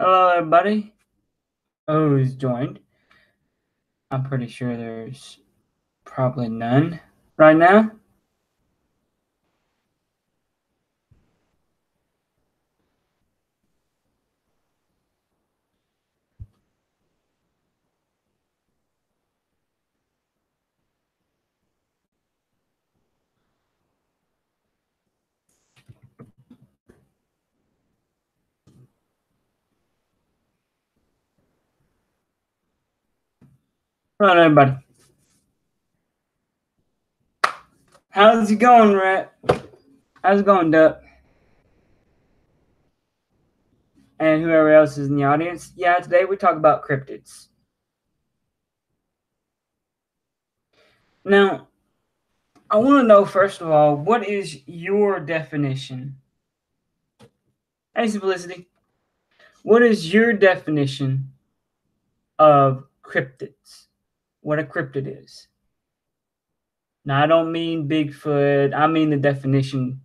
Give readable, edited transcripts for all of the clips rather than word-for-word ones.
Hello, everybody. Who's joined? I'm pretty sure there's probably none right now. Hello, everybody. How's it going, Rat? How's it going, Duck? And whoever else is in the audience. Yeah, today we talk about cryptids. Now, I want to know, first of all, what is your definition? Hey, Simplicity. What is your definition of cryptids? What a cryptid is? Now, I don't mean Bigfoot. I mean the definition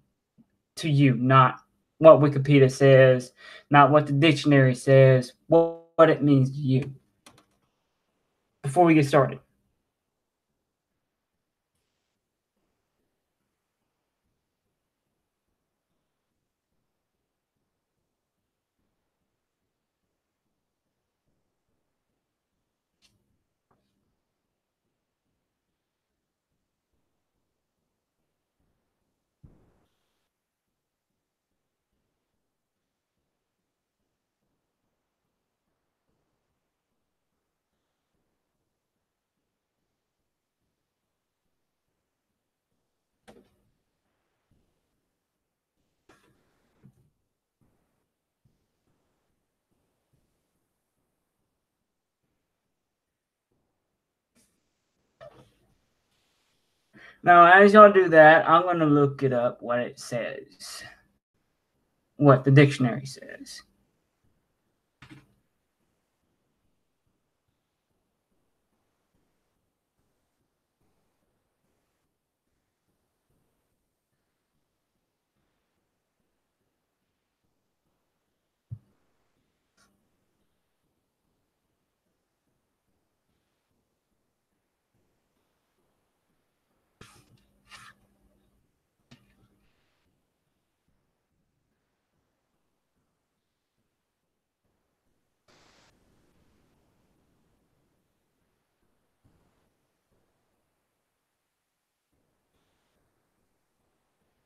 to you, not what Wikipedia says, not what the dictionary says, what it means to you. Before we get started. Now, as y'all do that, I'm going to look it up what it says, what the dictionary says.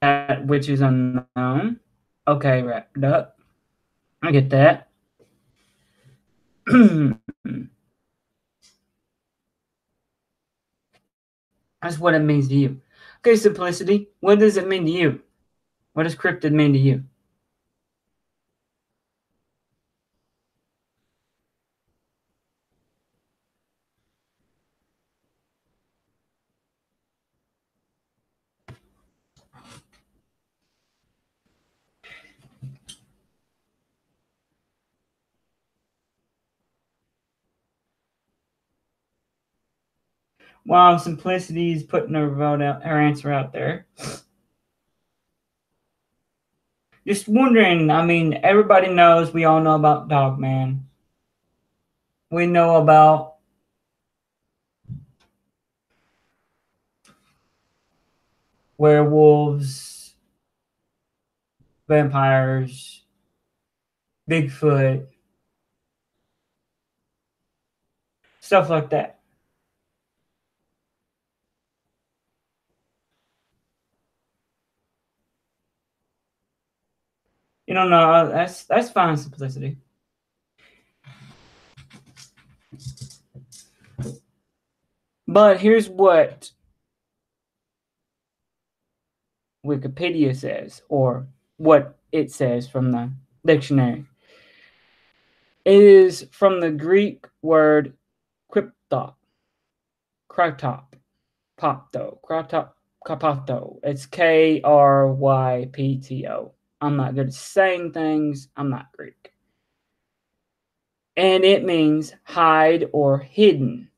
That which is unknown. Okay, wrapped up. I get that. That's what it means to you. Okay, Simplicity, what does it mean to you? What does cryptid mean to you? While Simplicity is putting her answer out there, just wondering, I mean, everybody knows, we all know about Dogman. We know about werewolves, vampires, Bigfoot, stuff like that. You don't know, that's fine, Simplicity. But here's what Wikipedia says, or what it says from the dictionary. It is from the Greek word crypto, kryptop, kapopto. It's Krypto. I'm not good at saying things. I'm not Greek. And it means hide or hidden.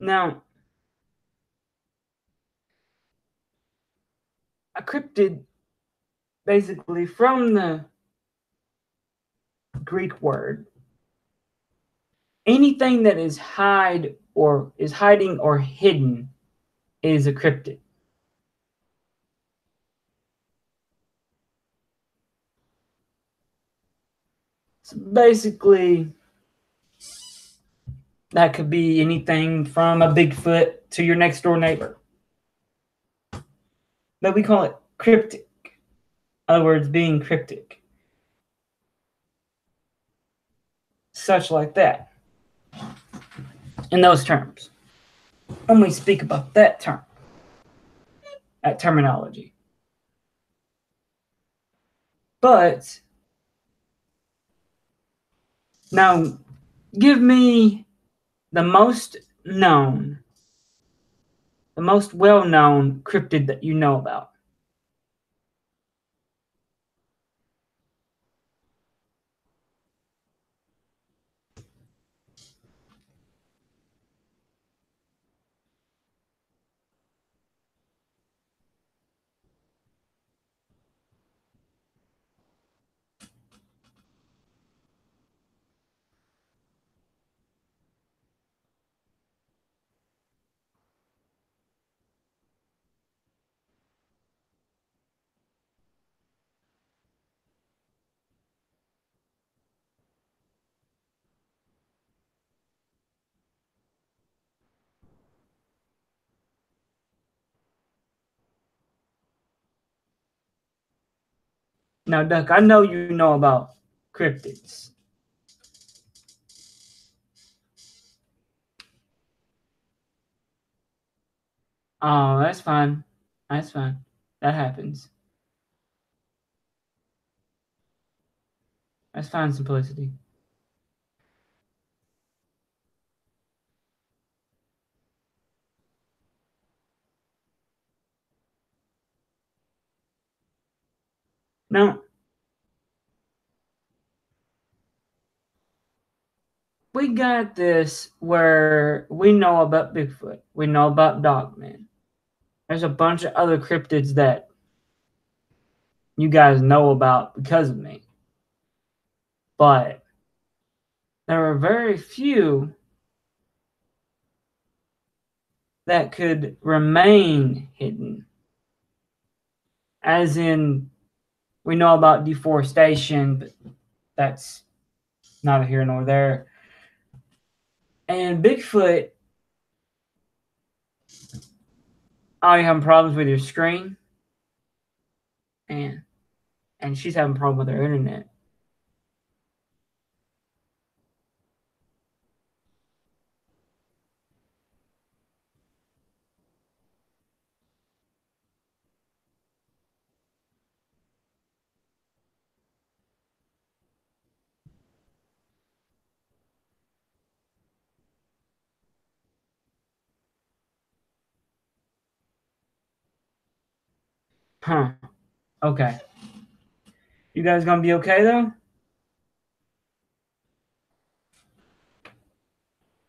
Now, a cryptid, basically from the Greek word, anything that is hiding or hidden is a cryptid. So basically, that could be anything from a Bigfoot to your next door neighbor. But we call it cryptic. In other words, being cryptic. Such like that. In those terms. When we speak about that term, that terminology. But now give me the most well-known cryptid that you know about. Now, Duck, I know you know about cryptids. Oh, that's fine. That's fine. That happens. That's fine, Simplicity. Now, we got this where we know about Bigfoot. We know about Dogman. There's a bunch of other cryptids that you guys know about because of me. But there are very few that could remain hidden. As in, we know about deforestation, but that's neither here nor there. And Bigfoot, are you having problems with your screen? And she's having a problem with her internet. Huh. Okay. You guys gonna be okay though?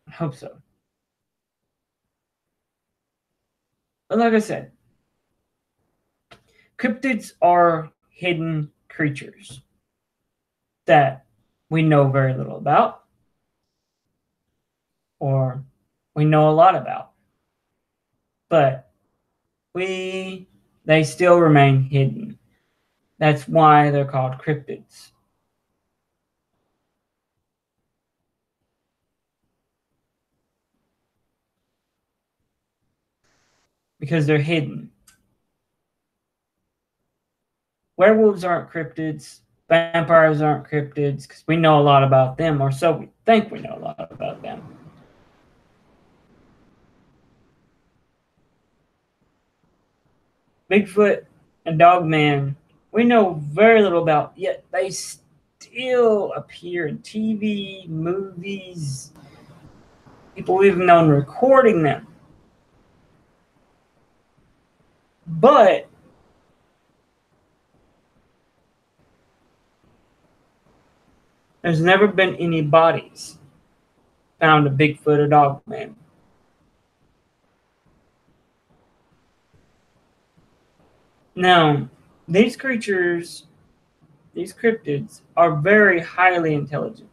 I hope so. But like I said, cryptids are hidden creatures that we know very little about, or we know a lot about. But they still remain hidden. That's why they're called cryptids. Because they're hidden. Werewolves aren't cryptids. Vampires aren't cryptids because we know a lot about them, or so we think we know a lot about them. Bigfoot and Dogman, we know very little about, yet they still appear in TV, movies, people even known recording them. But there's never been any bodies found of Bigfoot or Dogman. Now, these creatures, these cryptids, are very highly intelligent.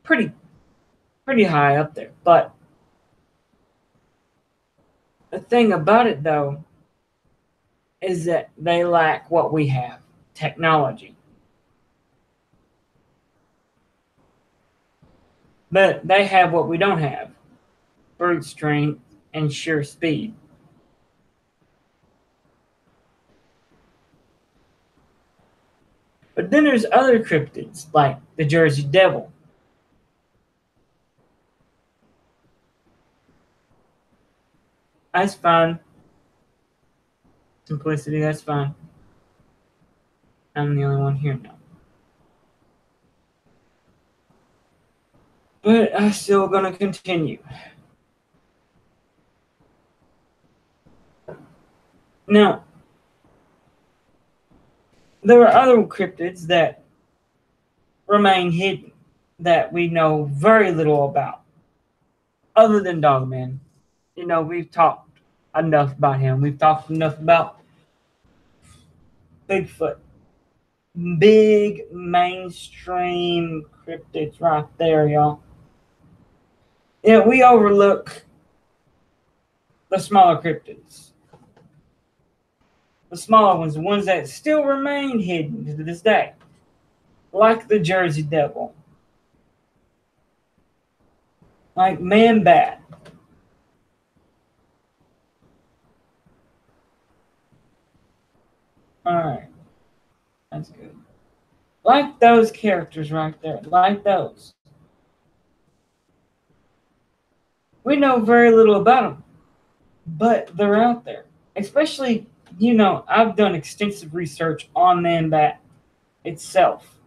Pretty pretty high up there. But the thing about it though is that they lack what we have, technology. But they have what we don't have, brute strength and sheer speed. But then there's other cryptids like the Jersey Devil. That's fine. Simplicity, that's fine. I'm the only one here now. But I'm still gonna continue. Now, there are other cryptids that remain hidden that we know very little about, other than Dogman. You know, we've talked enough about him. We've talked enough about Bigfoot. Big mainstream cryptids right there, y'all. Yeah, we overlook the smaller cryptids. The smaller ones, the ones that still remain hidden to this day. Like the Jersey Devil. Like Man Bat. Alright, that's good. Like those characters right there. Like those. We know very little about them, but they're out there. Especially, you know, I've done extensive research on Man Bat itself.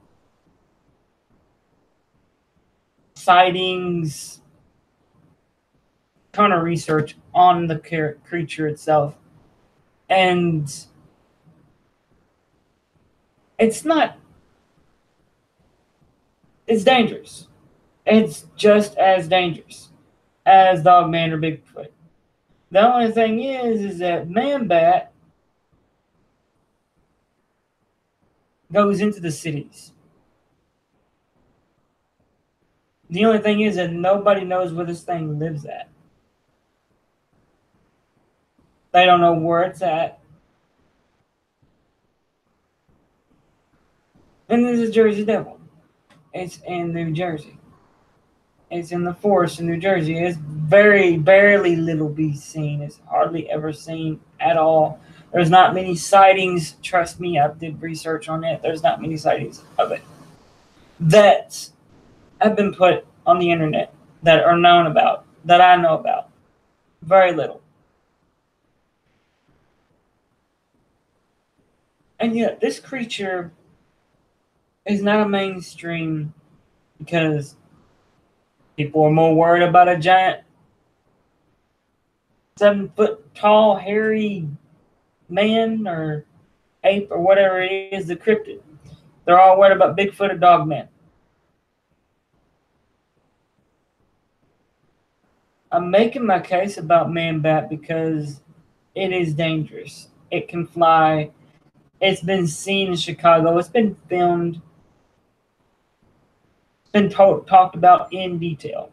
Sightings, ton of research on the creature itself. And it's not, it's dangerous. It's just as dangerous as Dogman or Bigfoot. The only thing is that Man Bat goes into the cities. The only thing is that nobody knows where this thing lives at. They don't know where it's at. And there's a Jersey Devil. It's in New Jersey. It's in the forest in New Jersey. It's very, barely little be seen. It's hardly ever seen at all. There's not many sightings. Trust me, I did research on it. There's not many sightings of it that have been put on the internet that are known about, that I know about. Very little. And yet, this creature is not a mainstream because people are more worried about a giant 7 foot tall, hairy man or ape or whatever it is, the cryptid. They're all worried about Bigfoot or Dogman. I'm making my case about Man Bat because it is dangerous. It can fly. It's been seen in Chicago. It's been filmed. It's been talked about in detail.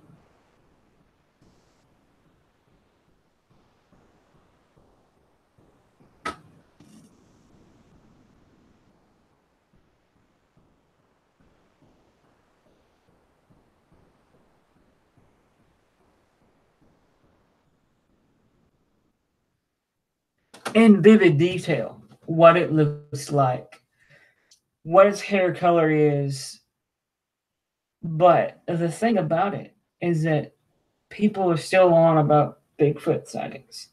In vivid detail, what it looks like, what its hair color is. But the thing about it is that people are still on about Bigfoot sightings.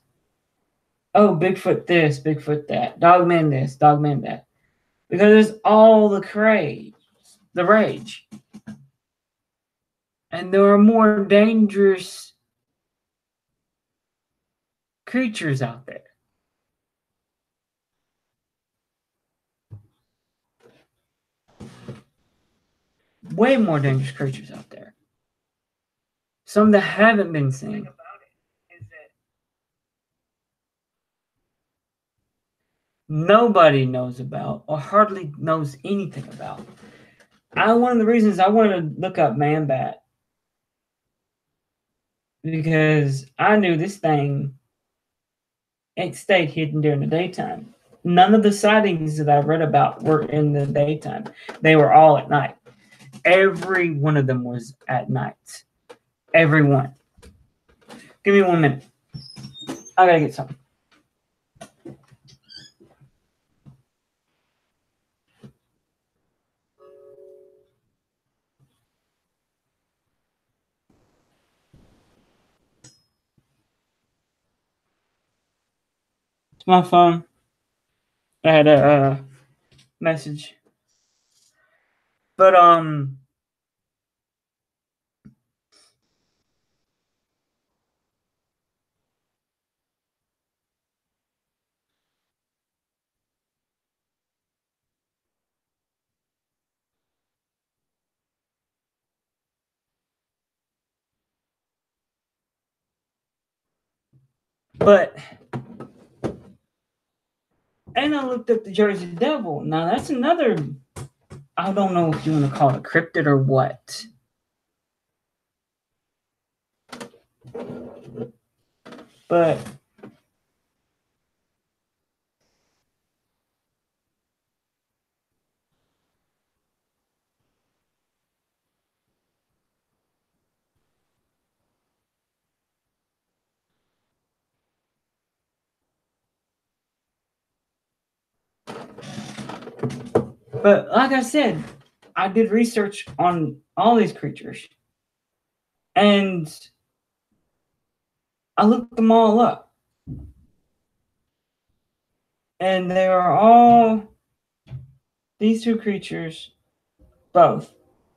Oh, Bigfoot this, Bigfoot that, Dogman this, Dogman that. Because it's all the craze, the rage. And there are more dangerous creatures out there. way more dangerous creatures out there. Some that haven't been seen. Nobody knows about or hardly knows anything about. One of the reasons I wanted to look up man bat because I knew this thing, it stayed hidden during the daytime. None of the sightings that I read about were in the daytime. They were all at night. Every one of them was at night. Every one. Give me 1 minute. I gotta get something. It's my phone. I had a message. But and I looked up the Jersey Devil. Now that's another, I don't know if you want to call it cryptid or what. But like I said, I did research on all these creatures. And I looked them all up. And they are all, these two creatures, both,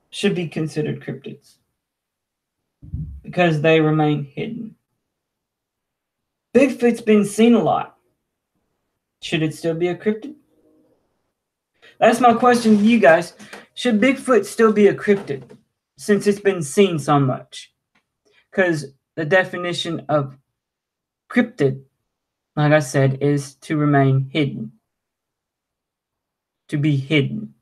should be considered cryptids. Because they remain hidden. Bigfoot's been seen a lot. Should it still be a cryptid? That's my question to you guys. Should Bigfoot still be a cryptid since it's been seen so much? Because the definition of cryptid, like I said, is to remain hidden. To be hidden.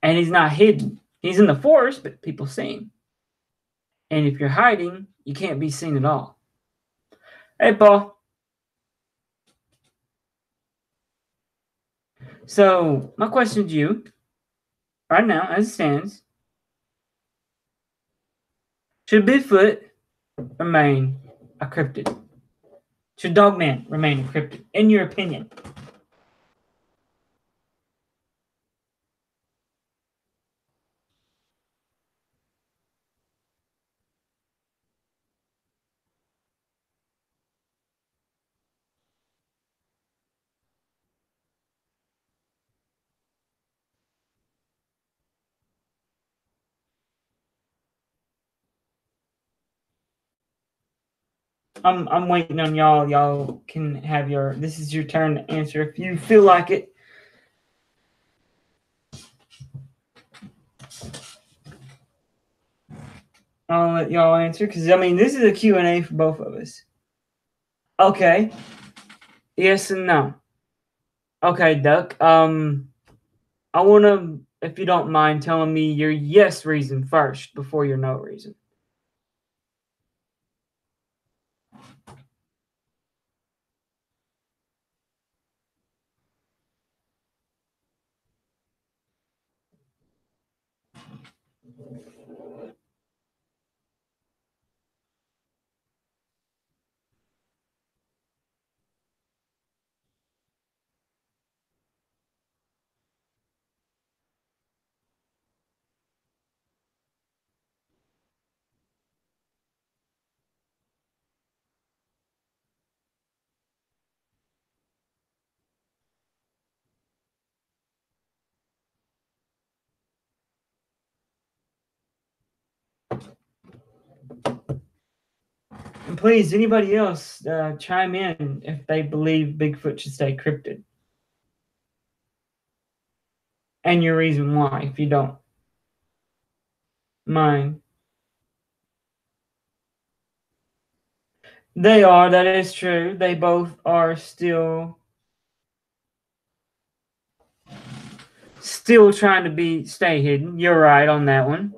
And he's not hidden. He's in the forest, but people see him. And if you're hiding, you can't be seen at all. Hey, Paul. So, my question to you, right now, as it stands, should Bigfoot remain a cryptid? Should Dogman remain a cryptid, in your opinion? I'm waiting on y'all. Y'all can have this is your turn to answer if you feel like it. I'll let y'all answer because I mean this is a Q&A for both of us. Okay. Yes and no. Okay, Duck. I want to, if you don't mind, telling me your yes reason first before your no reason. And please, anybody else chime in if they believe Bigfoot should stay cryptid. and your reason why, if you don't mind. They are, that is true. They both are still trying to stay hidden. You're right on that one.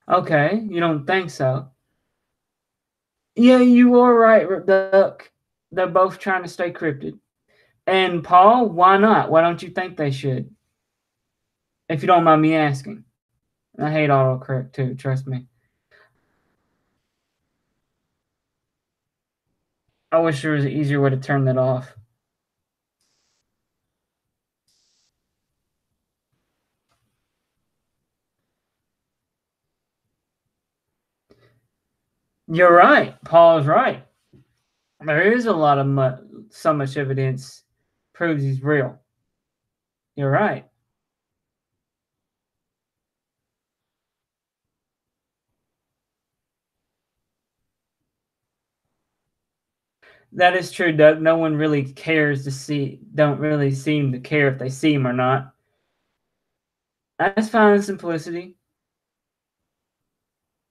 Okay, you don't think so? Yeah, you are right, Duck. They're both trying to stay cryptid. And Paul, why not? Why don't you think they should? If you don't mind me asking. I hate autocorrect too, trust me. I wish there was an easier way to turn that off. You're right. Paul is right. There is a lot of so much evidence proves he's real. You're right. That is true, Doug. No one really cares to see, don't really seem to care if they see him or not. That's fine, simplicity.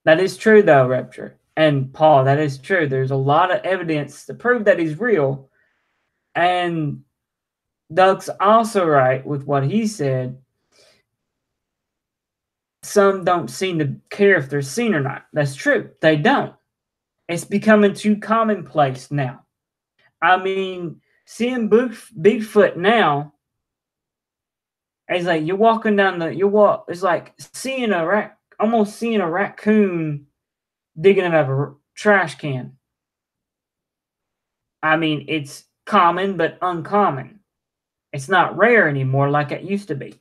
That is true, though, Rapture. And Paul, that is true. There's a lot of evidence to prove that he's real. And Doug's also right with what he said. Some don't seem to care if they're seen or not. That's true. They don't. It's becoming too commonplace now. I mean, seeing Bigfoot now, it's like you're walking down it's like seeing almost seeing a raccoon digging out of a trash can. I mean, it's common but uncommon. It's not rare anymore like it used to be.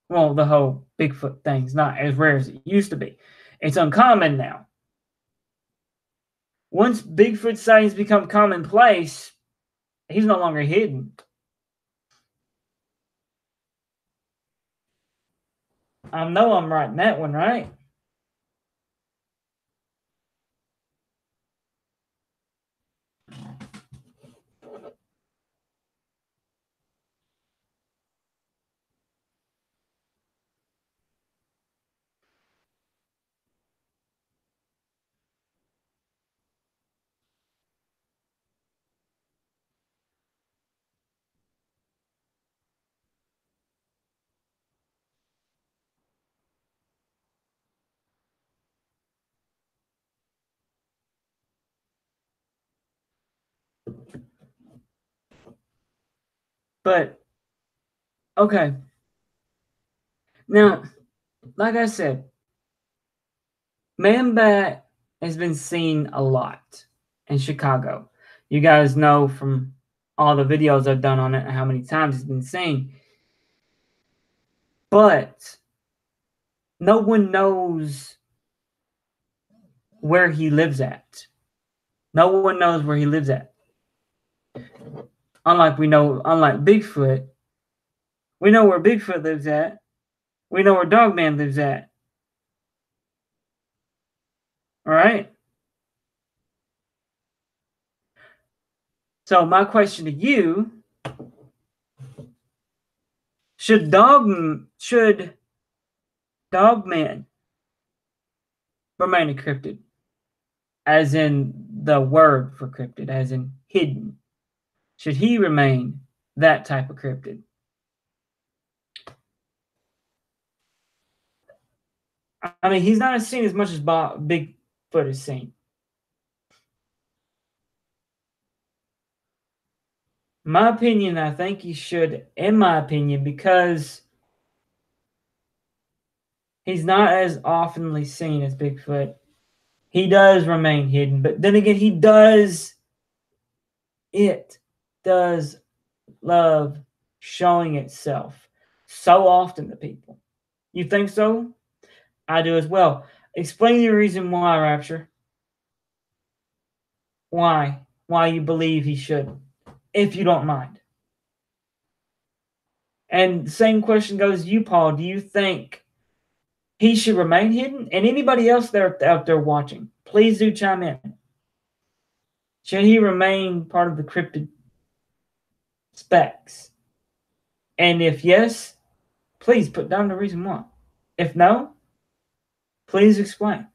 Well, the whole Bigfoot thing's not as rare as it used to be. It's uncommon now. Once Bigfoot sightings become commonplace, he's no longer hidden. I know I'm right in that one, right? But okay. Now, like I said, Man Bat has been seen a lot in Chicago. You guys know from all the videos I've done on it how many times it's been seen. But no one knows where he lives at. No one knows where he lives at. Unlike Bigfoot, we know where Bigfoot lives at. We know where Dogman lives at. All right? So my question to you, should Dogman remain a cryptid? As in the word for cryptid, as in hidden. Should he remain that type of cryptid? I mean, he's not seen as much as Bigfoot is seen. My opinion, I think he should, in my opinion, because He's not as oftenly seen as Bigfoot. He does remain hidden, but then again, it does love showing itself so often to people. You think so? I do as well. Explain the reason why, Rapture. Why? Why you believe he should, if you don't mind. And the same question goes to you, Paul. Do you think he should remain hidden? And anybody else out there watching, please do chime in. Should he remain part of the cryptid specs? And if yes, please put down the reason why. If no, please explain.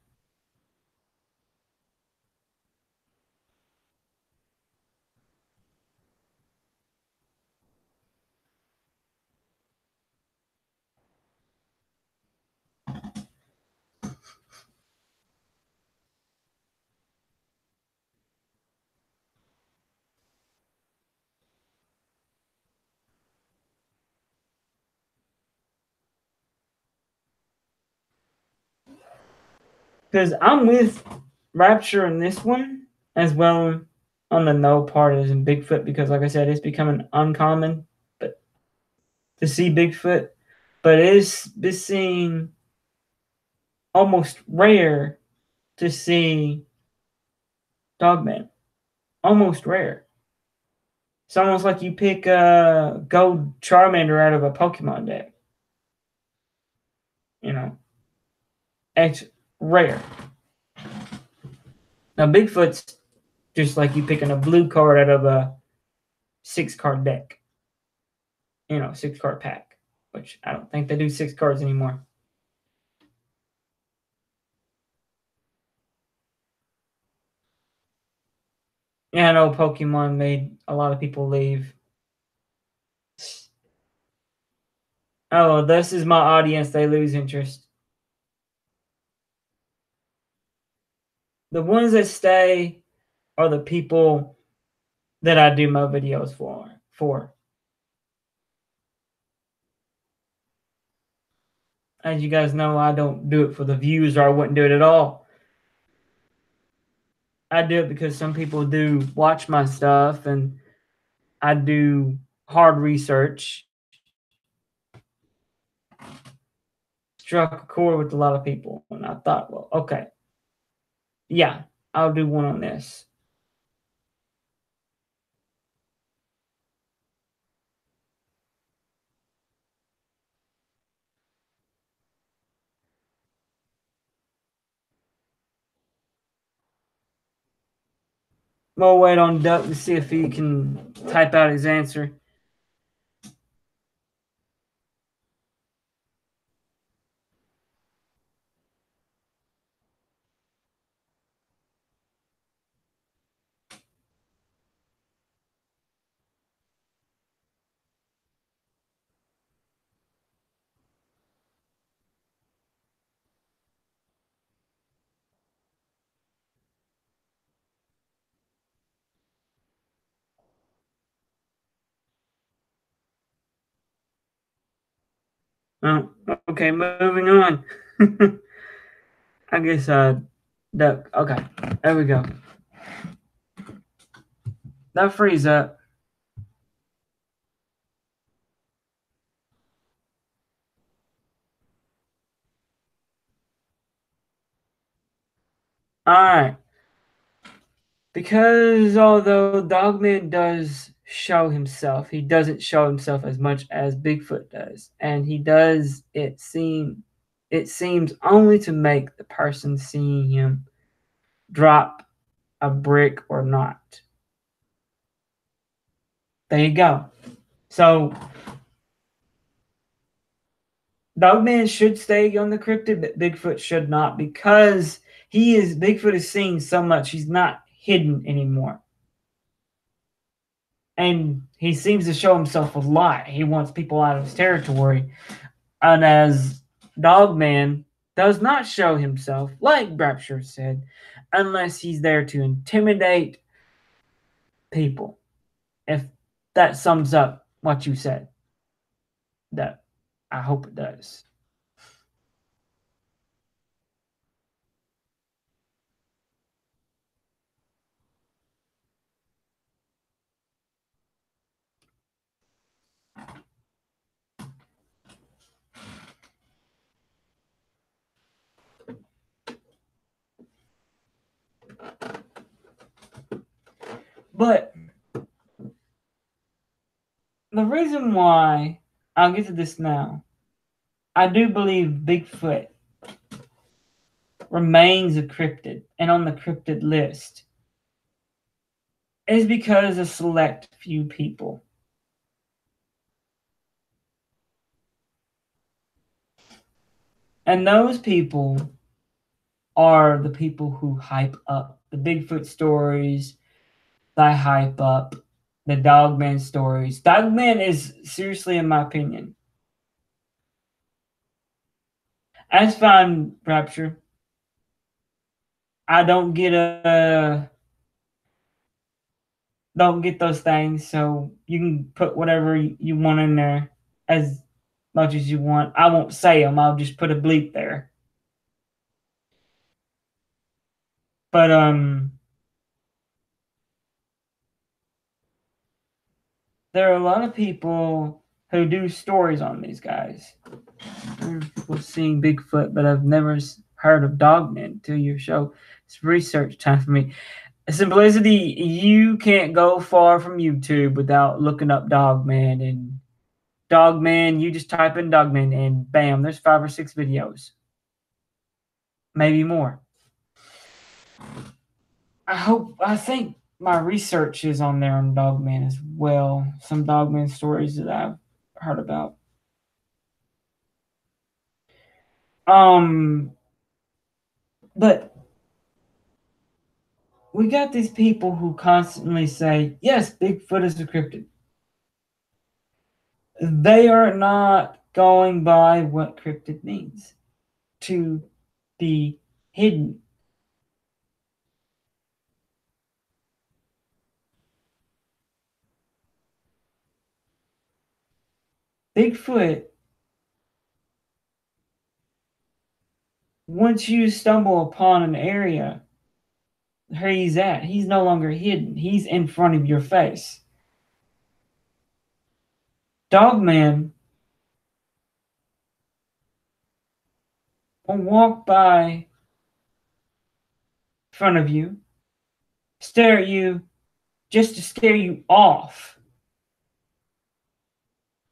Because I'm with Rapture in this one as well on the no part as in Bigfoot, because like I said, it's becoming uncommon but to see Bigfoot, but it's seeing almost rare to see Dogman. Almost rare. It's almost like you pick a gold Charmander out of a Pokemon deck. You know, it's rare. Now Bigfoot's just like you picking a blue card out of a 6-card deck. 6-card pack, which I don't think they do 6 cards anymore. Yeah, I know Pokemon made a lot of people leave. Oh, this is my audience. They lose interest. The ones that stay are the people that I do my videos for. As you guys know, I don't do it for the views, or I wouldn't do it at all. I do it because some people do watch my stuff, and I do hard research. Struck a chord with a lot of people, and I thought, well, okay, yeah, I'll do one on this. We'll wait on Duck to see if he can type out his answer. Oh, okay, moving on. I guess Duck. Okay, there we go. That frees up. All right. Because although Dogman does show himself, he doesn't show himself as much as Bigfoot does, and he does it seems only to make the person seeing him drop a brick or not. There you go. So Dogman should stay on the cryptid, but Bigfoot should not, because Bigfoot is seen so much, he's not hidden anymore. And he seems to show himself a lot. He wants people out of his territory. And as Dogman does not show himself, like Rapture said, unless he's there to intimidate people. If that sums up what you said, that I hope it does. But the reason why, I'll get to this now, I do believe Bigfoot remains a cryptid and on the cryptid list is because a select few people. And those people are the people who hype up the Bigfoot stories, they hype up the Dogman stories. Dogman is, seriously, in my opinion, as fine Rapture. I don't get those things, so you can put whatever you want in there as much as you want. I won't say them. I'll just put a bleep there. But there are a lot of people who do stories on these guys. People seeing Bigfoot, but I've never heard of Dogman until your show. It's research time for me. Simplicity, you can't go far from YouTube without looking up Dogman. And Dogman, you just type in Dogman and bam, there's 5 or 6 videos. Maybe more. I think my research is on there on Dogman as well. Some Dogman stories that I've heard about. But we got these people who constantly say, yes, Bigfoot is a cryptid. They are not going by what cryptid means. To be hidden. Bigfoot, once you stumble upon an area where he's at, he's no longer hidden. He's in front of your face. Dogman will walk by in front of you, stare at you just to scare you off.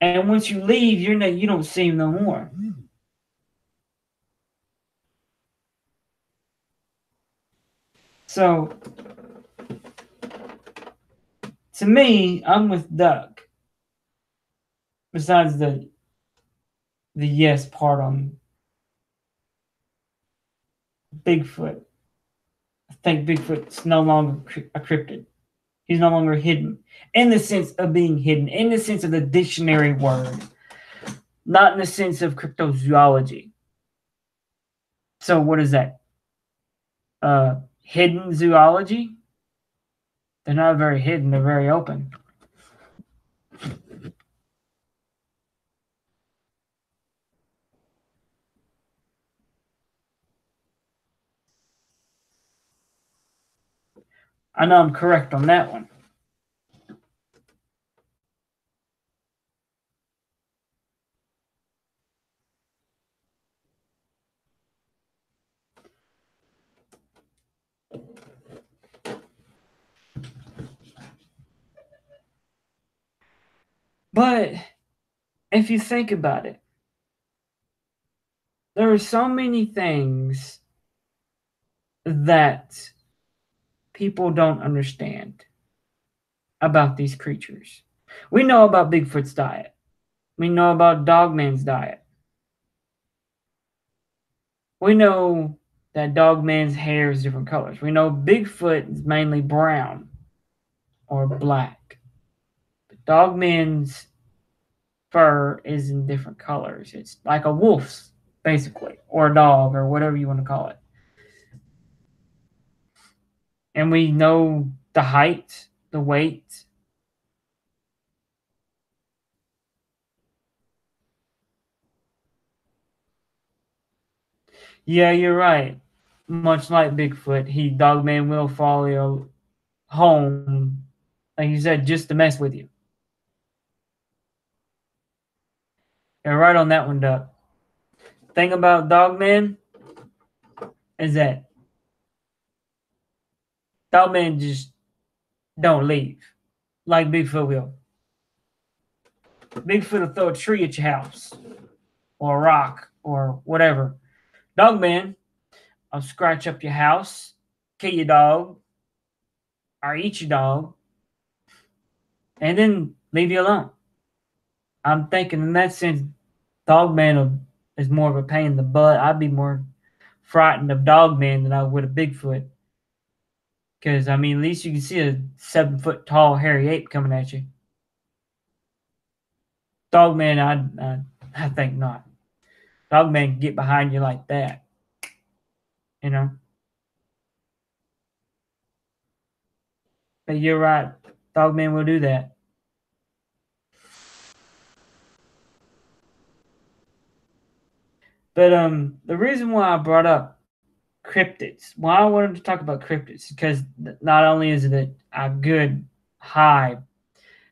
And once you leave, you don't see him no more. So, to me, I'm with Duck. Besides the yes part on Bigfoot. I think Bigfoot's no longer a cryptid. He's no longer hidden. In the sense of being hidden. In the sense of the dictionary word. Not in the sense of cryptozoology. So what is that? Hidden zoology? They're not very hidden. They're very open. I know I'm correct on that one. But if you think about it, there are so many things that people don't understand about these creatures. We know about Bigfoot's diet. We know about Dogman's diet. We know that Dogman's hair is different colors. We know Bigfoot is mainly brown or black. But Dogman's fur is in different colors. It's like a wolf's, basically, or a dog, or whatever you want to call it. And we know the height, the weight. Yeah, you're right. Much like Bigfoot, Dogman will follow you home, like you said, just to mess with you. You're right on that one, Duck. Thing about Dogman is that Dogman just don't leave. Like Bigfoot will. Bigfoot will throw a tree at your house, or a rock, or whatever. Dogman, I'll scratch up your house, kill your dog, or eat your dog, and then leave you alone. I'm thinking in that sense, Dogman is more of a pain in the butt. I'd be more frightened of Dogman than I would of Bigfoot. Because, I mean, at least you can see a 7 foot tall hairy ape coming at you. Dogman, I think not. Dogman can get behind you like that. You know? But you're right. Dogman will do that. But the reason why I brought up cryptids, why I wanted to talk about cryptids, because not only is it a good high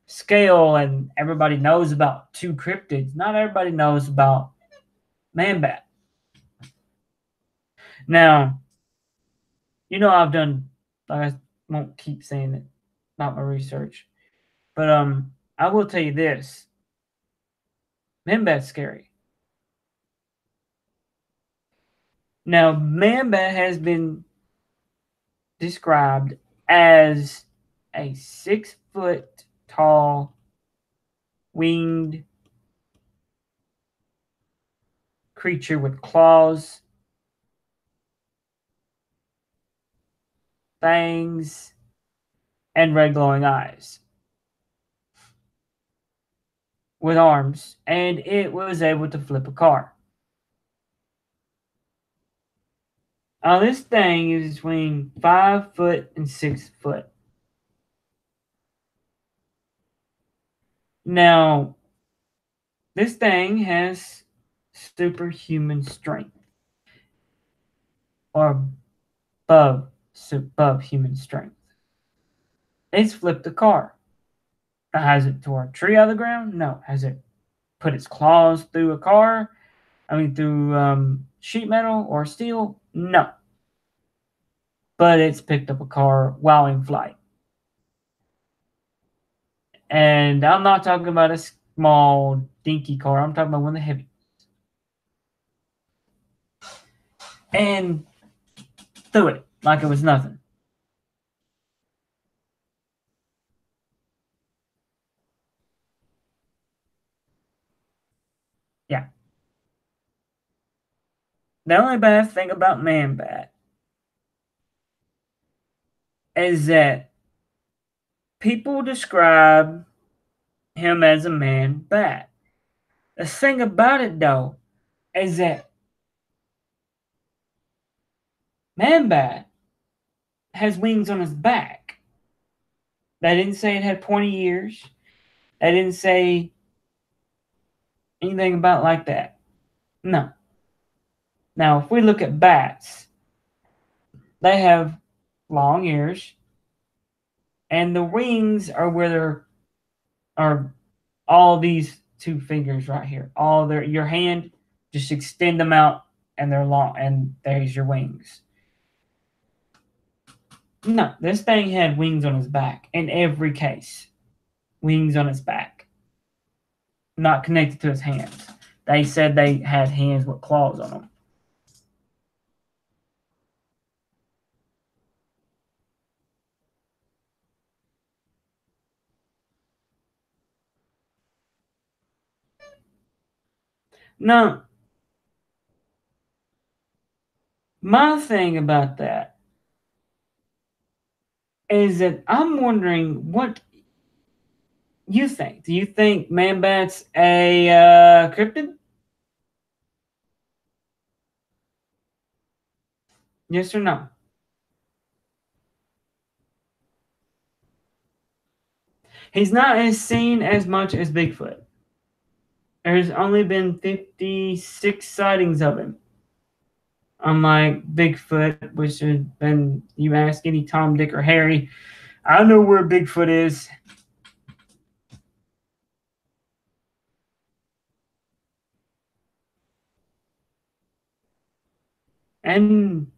scale and everybody knows about two cryptids, not everybody knows about man bat. Now, I've done, like, I won't keep saying it about my research, but I will tell you this: man bat's scary. Now, man bat has been described as a 6 foot tall winged creature with claws, fangs, and red glowing eyes with arms, and it was able to flip a car. Now, this thing is between 5 foot and 6 foot. Now, this thing has superhuman strength, or above human strength. It's flipped a car. Has it tore a tree out of the ground? No. Has it put its claws through a car? Through sheet metal or steel? No. But it's picked up a car while in flight. And I'm not talking about a small, dinky car. I'm talking about one of the heavy. And threw it like it was nothing. Yeah. The only bad thing about Man Bat is that people describe him as a man bat. The thing about it, though, is that Man Bat has wings on his back. They didn't say it had pointy ears. They didn't say anything about like that. No. Now, if we look at bats, they have long ears, and the wings are where there are all these two fingers right here. Your hand, just extend them out, and they're long, and there's your wings. No, this thing had wings on his back in every case. Wings on his back, not connected to his hands. They said they had hands with claws on them. Now, my thing about that is that I'm wondering what you think. Do you think Man Bat's a cryptid? Yes or no? He's not as seen as much as Bigfoot. There's only been 56 sightings of him. Unlike Bigfoot, which has been, you ask any Tom, Dick, or Harry, I know where Bigfoot is. And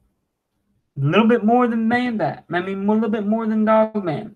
a little bit more than Man Bat. A little bit more than Dog Man.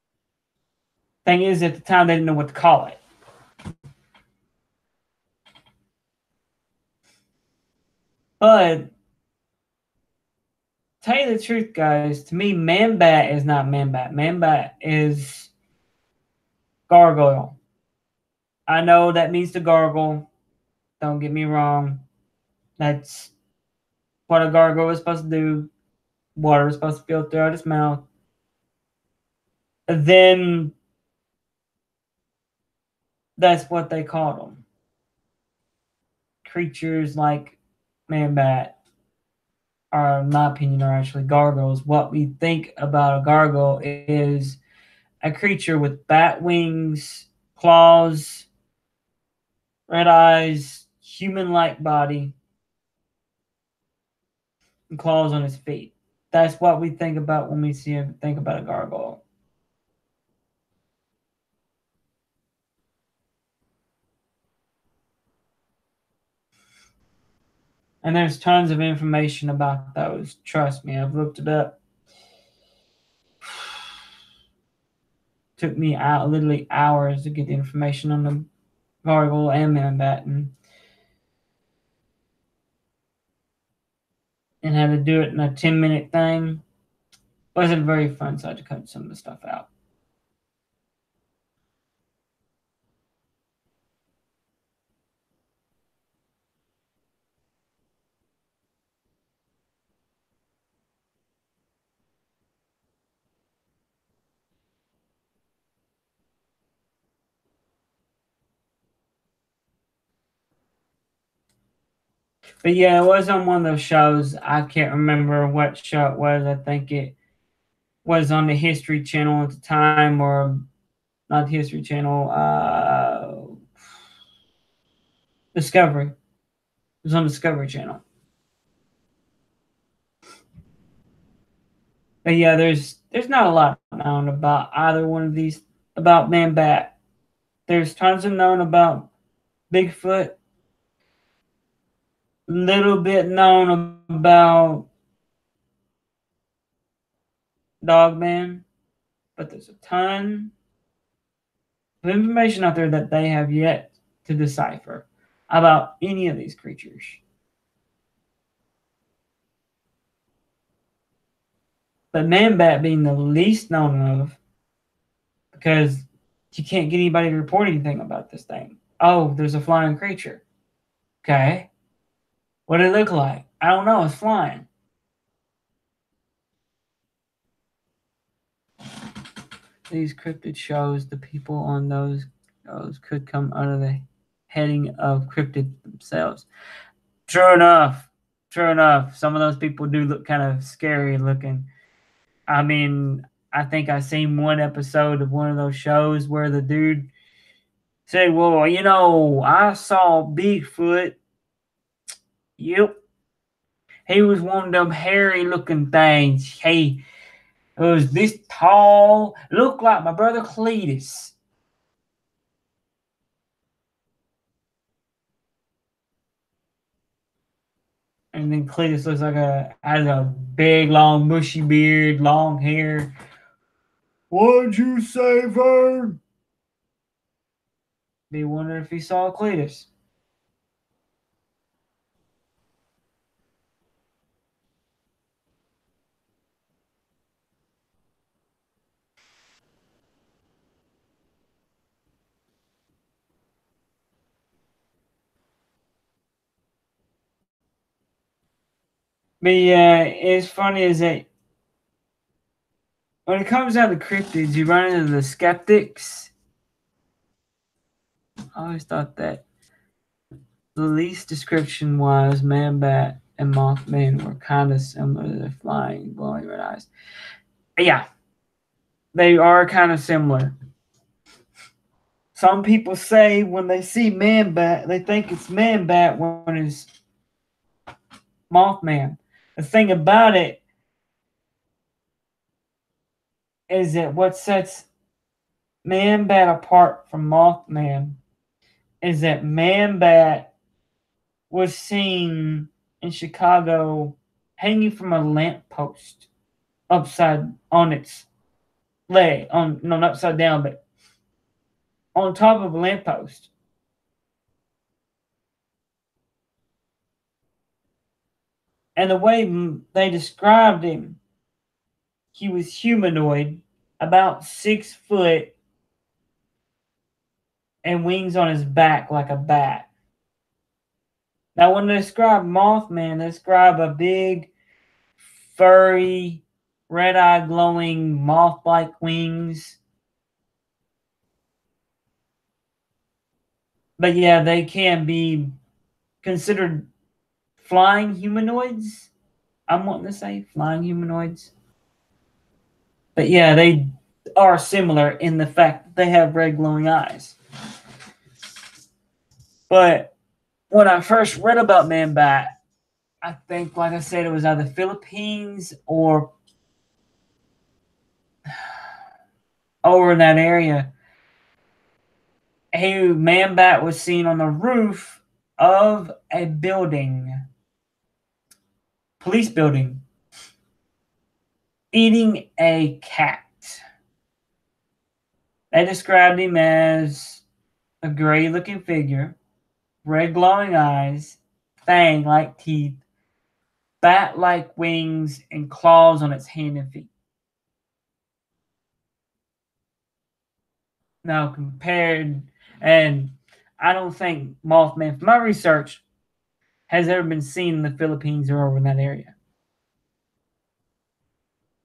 Thing is, at the time, they didn't know what to call it. But tell you the truth, guys, to me, man bat is not man bat. Man bat is gargoyle. I know that means to gargle. Don't get me wrong. That's what a gargoyle is supposed to do. Water is supposed to filter out its mouth. Then that's what they called them. Creatures like man bat are, in my opinion, are actually gargoyles. What we think about a gargoyle is a creature with bat wings, claws, red eyes, human-like body, and claws on its feet. That's what we think about when we think about a gargoyle. And there's tons of information about those. Trust me, I've looked it up. Took me out literally hours to get the information on the gargoyle and man bat, and had to do it in a 10-minute thing. Wasn't very fun, so I had to cut some of the stuff out. But yeah, it was on one of those shows. I can't remember what show it was. I think it was on the History Channel at the time, or not the History Channel, Discovery. It was on Discovery Channel. But yeah, there's not a lot known about either one of these, about man bat. There's tons of known about Bigfoot. Little bit known about Dogman, but there's a ton of information out there that they have yet to decipher about any of these creatures. But man bat being the least known of, because you can't get anybody to report anything about this thing. Oh, there's a flying creature. Okay. What did it look like? I don't know. It's flying. These cryptid shows, the people on those could come under the heading of cryptid themselves. True enough. True enough. Some of those people do look kind of scary looking. I mean, I think I seen one episode of one of those shows where the dude said, well, you know, I saw Bigfoot. Yep. He was one of them hairy looking things. Hey, it was this tall. Looked like my brother Cletus. And then Cletus looks like has a big, long, bushy beard, long hair. What'd you say, Vern? Be wondering if he saw Cletus. But yeah, it's funny is that when it comes down to cryptids, you run into the skeptics. I always thought that the least description wise, man bat and mothman were kind of similar to the flying, glowing red eyes. Yeah, they are kind of similar. Some people say when they see man bat, they think it's man bat when it's Mothman. The thing about it is that what sets man bat apart from Mothman is that man bat was seen in Chicago hanging from a lamppost upside on its leg, on not upside down, but on top of a lamppost. And the way they described him, he was humanoid, about 6 foot, and wings on his back like a bat. Now, when they describe Mothman, they describe a big, furry, red-eye glowing moth-like wings. But yeah, they can be considered flying humanoids. I'm wanting to say flying humanoids. But yeah, they are similar in the fact that they have red glowing eyes. But when I first read about Man Bat, I think, like I said, it was either Philippines or over in that area. A man bat was seen on the roof of a building, police building, eating a cat. They described him as a gray looking figure, red glowing eyes, fang like teeth, bat like wings, and claws on its hand and feet. Now, compared, and I don't think Mothman, from my research, has ever been seen in the Philippines or over in that area.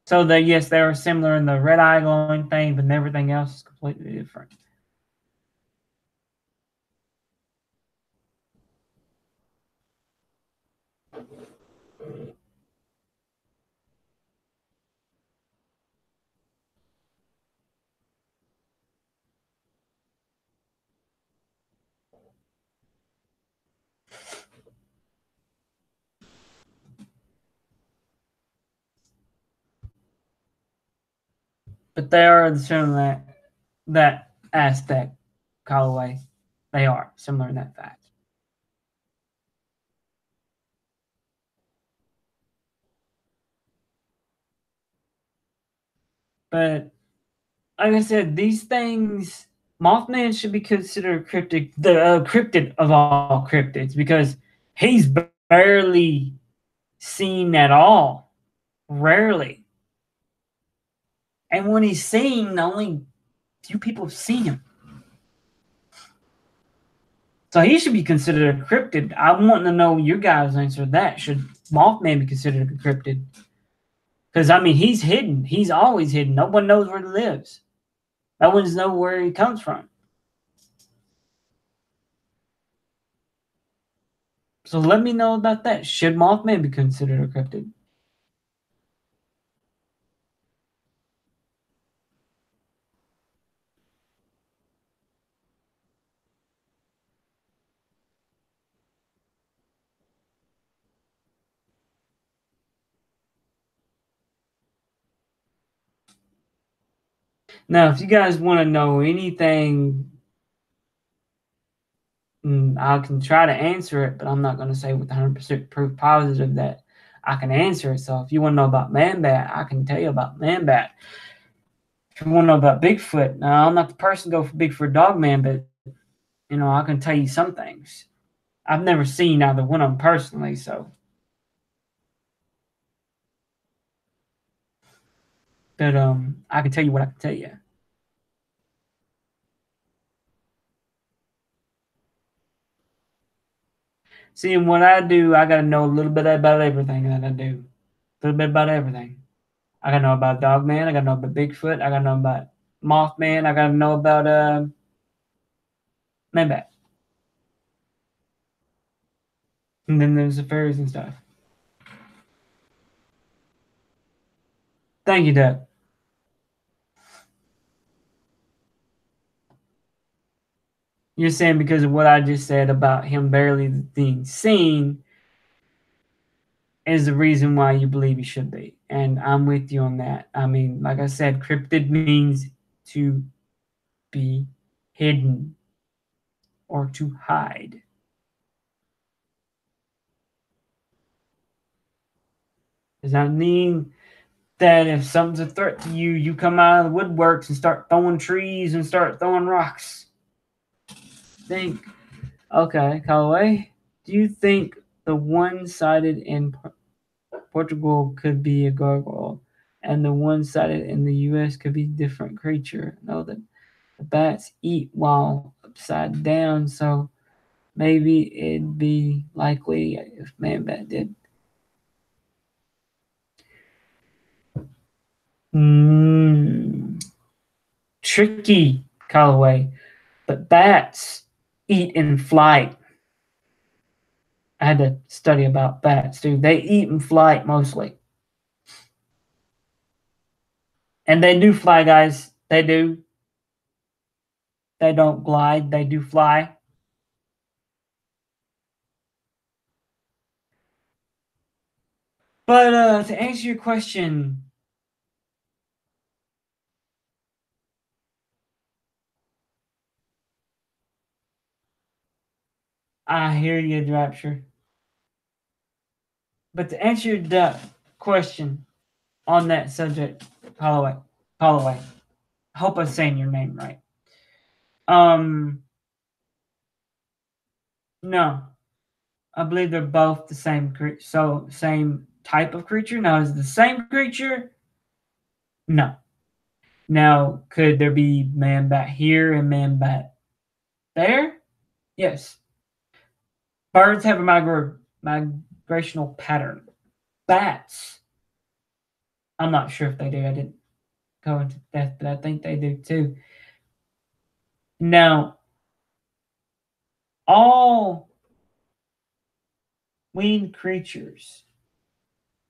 So that yes, they are similar in the red eye glowing thing, but everything else is completely different. But they are similar that aspect, Callaway. They are similar in that fact. But like I said, these things, Mothman should be considered cryptic, the cryptid of all cryptids, because he's barely seen at all, rarely. And when he's seen, only few people have seen him. So he should be considered a cryptid. I want to know your guys' answer to that. Should Mothman be considered a cryptid? Because I mean, he's hidden. He's always hidden. No one knows where he lives. No one's know where he comes from. So let me know about that. Should Mothman be considered a cryptid? Now, if you guys want to know anything, I can try to answer it, but I'm not going to say with 100% proof positive that I can answer it. So if you want to know about Man Bat, I can tell you about Man Bat. If you want to know about Bigfoot, now I'm not the person to go for Bigfoot Dogman, but I can tell you some things. I've never seen either one of them personally, so. But I can tell you what I can tell you. Seeing what I do, I gotta know a little bit about everything that I do. A little bit about everything. I gotta know about Dogman. I gotta know about Bigfoot. I gotta know about Mothman. I gotta know about Manbat. And then there's the fairies and stuff. Thank you, Doug. You're saying because of what I just said about him barely being seen is the reason why you believe he should be. And I'm with you on that. I mean, like I said, cryptid means to be hidden or to hide. Does that mean that if something's a threat to you, you come out of the woodworks and start throwing trees and start throwing rocks? think? Okay, Callaway. Do you think the one-sided in Portugal could be a gargoyle, and the one-sided in the U.S. could be a different creature? Know that the bats eat while upside down, so maybe it'd be likely if man bat did. Mm, tricky, Callaway. But bats eat in flight. I had to study about bats, dude. They eat in flight mostly. And they do fly, guys. They do. They don't glide, they do fly. But to answer your question, I hear you, Rapture. But to answer your question on that subject, Holloway, I hope I'm saying your name right. Um, no, I believe they're both the same same type of creature. Now, is it the same creature? No. Now, could there be man bat here and man bat there? Yes. Birds have a migrational pattern. Bats, I'm not sure if they do. I didn't go into that, but I think they do too. Now, all winged creatures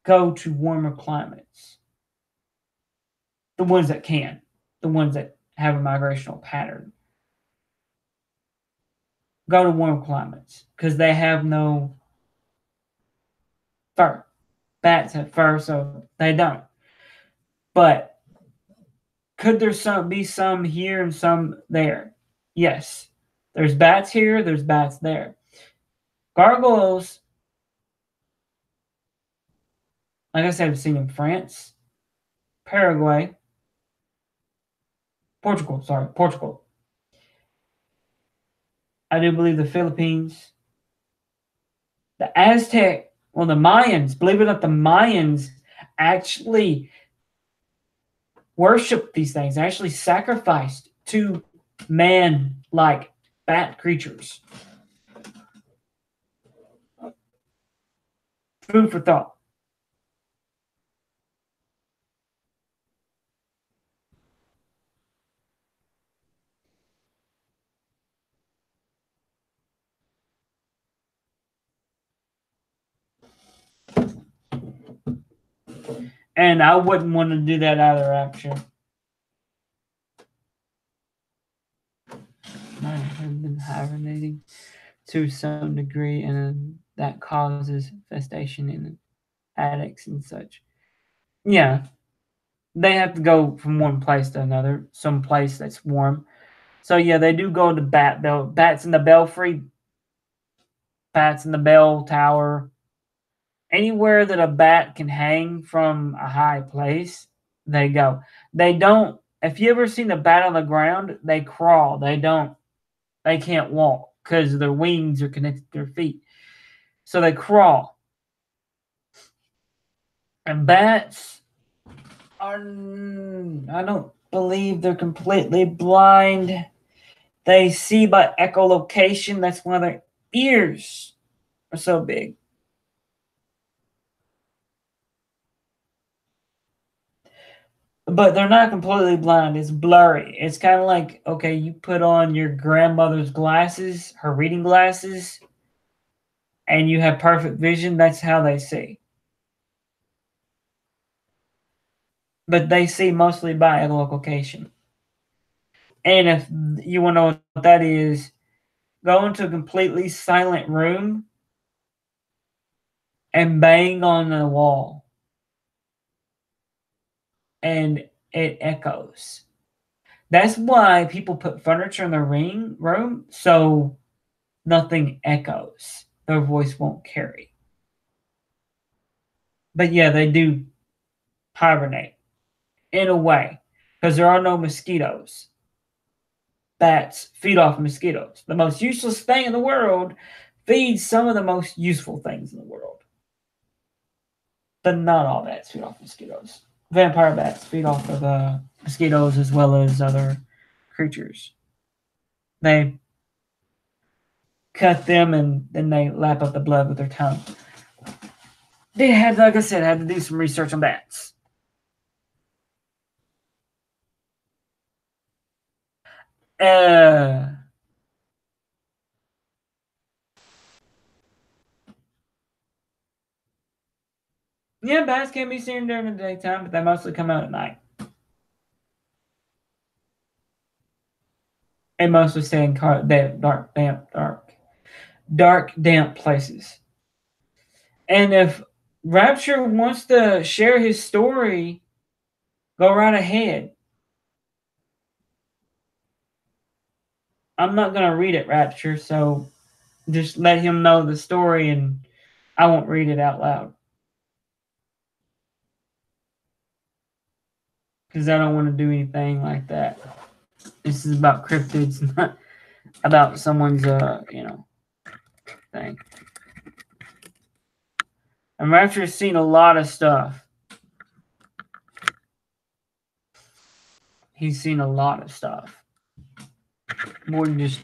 go to warmer climates. The ones that can, the ones that have a migrational pattern, go to warm climates because they have no fur. Bats have fur, so they don't. But could there be some here and some there? Yes. There's bats here, there's bats there. Gargoyles, like I said, I've seen in France, Paraguay, Portugal. I do believe the Philippines, the Aztec, well, the Mayans, believe it or not, the Mayans actually worshiped these things, actually sacrificed to man like bat creatures. Food for thought. And I wouldn't want to do that either, actually. I have been hibernating to some degree, and that causes infestation in attics and such. Yeah, they have to go from one place to another, some place that's warm. So yeah, they do go to bats in the belfry, bats in the bell tower, anywhere that a bat can hang from a high place. They go. They don't. If you ever seen a bat on the ground, they crawl. They don't. They can't walk because their wings are connected to their feet. So they crawl. And bats are. I don't believe they're completely blind. They see by echolocation. That's why their ears are so big. But they're not completely blind. It's blurry. It's kind of like, okay, you put on your grandmother's glasses, her reading glasses, and you have perfect vision. That's how they see. But they see mostly by echolocation. And if you want to know what that is, go into a completely silent room and bang on the wall, and it echoes. That's why people put furniture in their room so nothing echoes. Their voice won't carry. But yeah, they do hibernate in a way because there are no mosquitoes. bats feed off mosquitoes. The most useless thing in the world feeds some of the most useful things in the world. But not all bats feed off mosquitoes. Vampire bats feed off of mosquitoes as well as other creatures. They cut them and then they lap up the blood with their tongue. They had, like I said, had to do some research on bats. Uh, yeah, bats can be seen during the daytime, but they mostly come out at night. They mostly stay in dark, damp places. And if Rapture wants to share his story, go right ahead. I'm not going to read it, Rapture, so just let him know the story and I won't read it out loud. Because I don't want to do anything like that. This is about cryptids, not about someone's, thing. And Rapture's seen a lot of stuff. He's seen a lot of stuff. More than just.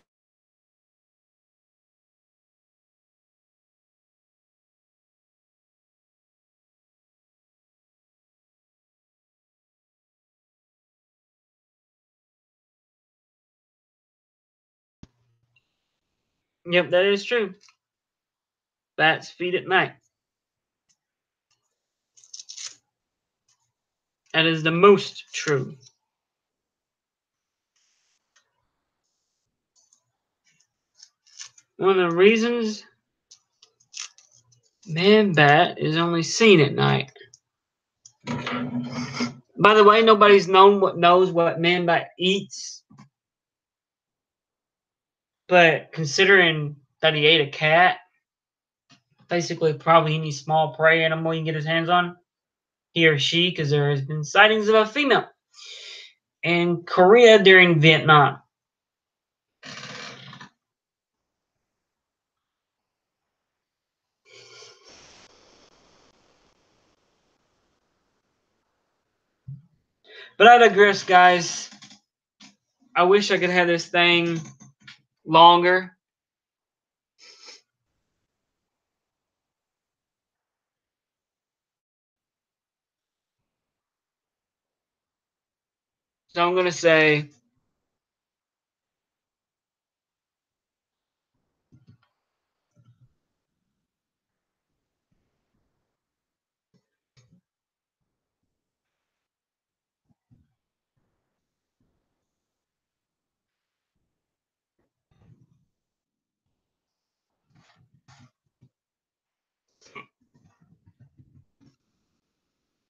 Yep, that is true. Bats feed at night. That is the most true. One of the reasons man bat is only seen at night. By the way, nobody's knows what man bat eats. But considering that he ate a cat, basically probably any small prey animal he can get his hands on, he or she, because there has been sightings of a female in Korea during Vietnam. But I digress, guys. I wish I could have this thing longer. So I'm going to say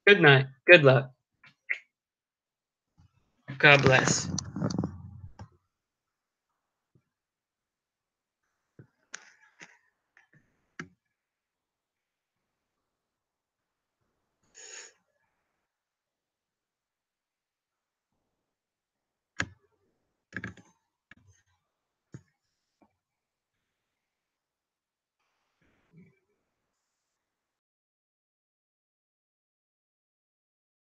good night. Good luck. God bless.